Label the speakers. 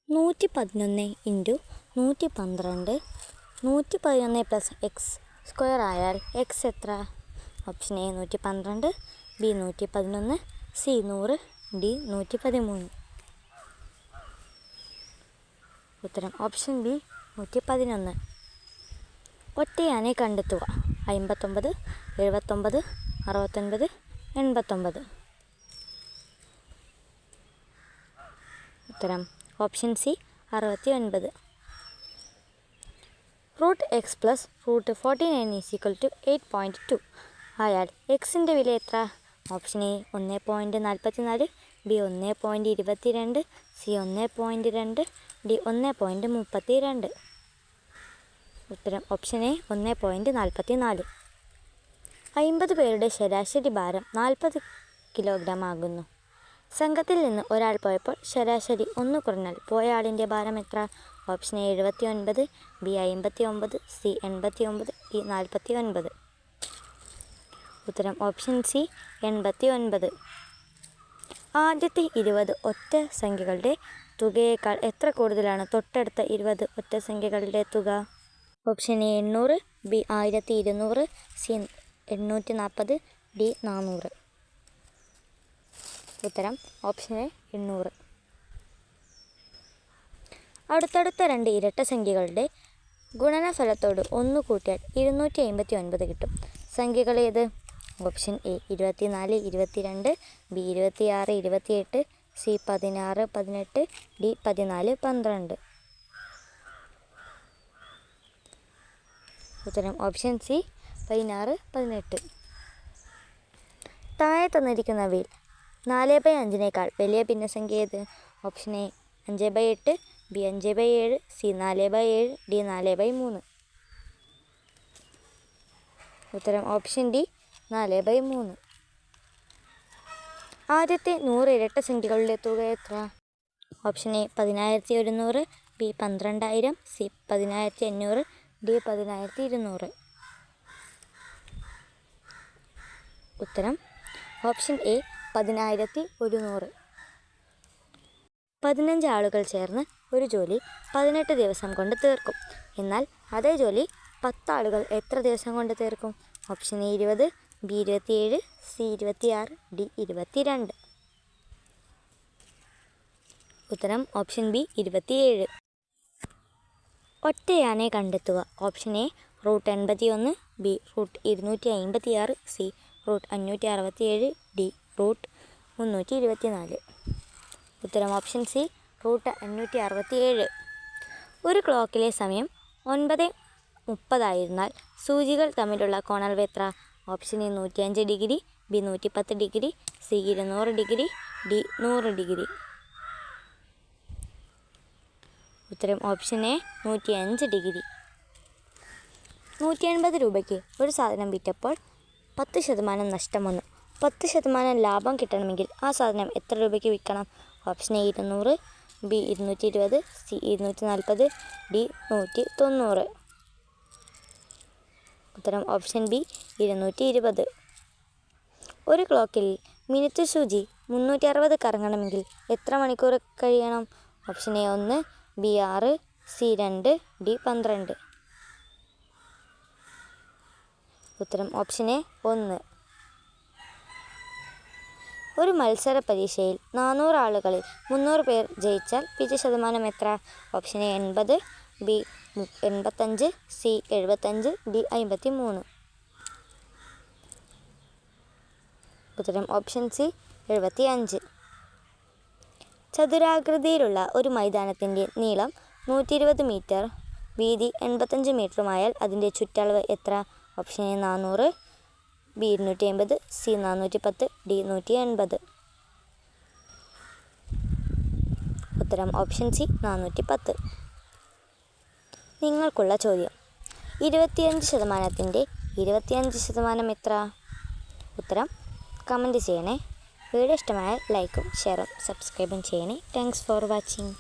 Speaker 1: 111 into 112 111 plus X square ആയാൽ X എത്ര? Option A 112, B 111, C 100, D 113. ഉത്തരം option B 111. ഒറ്റയാനെ കണ്ടെത്തുക. 59, 79, 69, 89. ഉത്തരം option C 69. Root X plus root 49 = 8.2 ആയാൽ എക്സിൻ്റെ വില എത്ര? Option A 1.44, B 1.22, C 1.2, D 1.32. ഉത്തരം ഓപ്ഷൻ എ 1.44. 50 പേരുടെ ശരാശരി ഭാരം 40 കിലോഗ്രാം ആകുന്നു. സംഘത്തിൽ നിന്ന് ഒരാൾ പോയപ്പോൾ ശരാശരി 1 കുറഞ്ഞാൽ പോയ ആളിൻ്റെ ഭാരം എത്ര? Option A 79, B 59, C 89, D 49. ഉത്തരം ഓപ്ഷൻ സി 89. ആദ്യത്തെ 20 ഒറ്റ സംഖ്യകളുടെ തുകയേക്കാൾ എത്ര കൂടുതലാണ് തൊട്ടടുത്ത 20 ഒറ്റ സംഖ്യകളുടെ തുക? Option A 800, B 1200, C 840, D 400. ഉത്തരം ഓപ്ഷൻ എ 800. അടുത്തടുത്ത രണ്ട് ഇരട്ട സംഖ്യകളുടെ ഗുണനഫലത്തോട് 1 കൂട്ടിയാൽ 259 കിട്ടും. സംഖ്യകളേത്? Option A 24, 22, B 26, 28, C 16, 18, D 14, 12. ഉത്തരം ഓപ്ഷൻ സി 16, 18. താഴെ തന്നിരിക്കുന്നവയിൽ 4/5 വലിയ ഭിന്നസംഖ്യ ഏത്? Option A 5/8, B 5/7, C 4/7, D 4/3. ഉത്തരം ഓപ്ഷൻ ഡി 4/3. ആദ്യത്തെ 100 ഇരട്ട സംഖ്യകളുടെ തുക എത്ര? Option A 10,100, B 12,000, C 10,500, D 10,200. ഉത്തരം ഓപ്ഷൻ എ 10,100. 15 ആളുകൾ ചേർന്ന് ഒരു ജോലി 18 ദിവസം കൊണ്ട് തീർക്കും. എന്നാൽ അതേ ജോലി 10 ആളുകൾ എത്ര ദിവസം കൊണ്ട് തീർക്കും? Option A 20, B 27, C 26, D 22. ഉത്തരം ഓപ്ഷൻ ബി 27. ഒറ്റയാനെ കണ്ടെത്തുക. Option A root 81, B root 256, C root 567, D root 324. ഉത്തരം ഓപ്ഷൻ സി റൂട്ട് 567. ഒരു ക്ലോക്കിലെ സമയം 9:30 ആയിരുന്നാൽ സൂചികൾ തമ്മിലുള്ള കോണളവ് എത്ര? Option A 105 degree, B 110 degree, C 200 degree, D 100 degree. ഉത്തരം ഓപ്ഷൻ എ 105 ഡിഗ്രി. 180 രൂപയ്ക്ക് ഒരു സാധനം വിറ്റപ്പോൾ 10% നഷ്ടം വന്നു. 10% ലാഭം കിട്ടണമെങ്കിൽ ആ സാധനം എത്ര രൂപയ്ക്ക് വിൽക്കണം? Option A 200, B 220, C 240, D 190. ഉത്തരം ഓപ്ഷൻ ബി 220. ഒരു ക്ലോക്കിൽ മിനിറ്റ് സൂചി 360 കറങ്ങണമെങ്കിൽ എത്ര മണിക്കൂർ കഴിയണം? Option A 1, B 6, C 2, D 12. ഉത്തരം ഓപ്ഷൻ എ 1. ഒരു മത്സര പരീക്ഷയിൽ 400 ആളുകളിൽ 300 പേർ ജയിച്ചാൽ വിജയശതമാനം എത്ര? Option A 80, B 85, C 75, D 53. ഉത്തരം ഓപ്ഷൻ സി 75. ചതുരാകൃതിയിലുള്ള ഒരു മൈതാനത്തിൻ്റെ നീളം 120 മീറ്റർ, വീതി 85 മീറ്ററുമായാൽ അതിൻ്റെ ചുറ്റളവ് എത്ര? Option A 400, B 250, C 410, D 180. ഉത്തരം ഓപ്ഷൻ സി 410. നിങ്ങൾക്കുള്ള ചോദ്യം: 25%-ൻ്റെ 25% എത്ര? ഉത്തരം കമൻറ്റ് ചെയ്യണേ. വീഡിയോ ഇഷ്ടമായാൽ ലൈക്കും ഷെയറും സബ്സ്ക്രൈബും ചെയ്യണേ. Thanks for watching.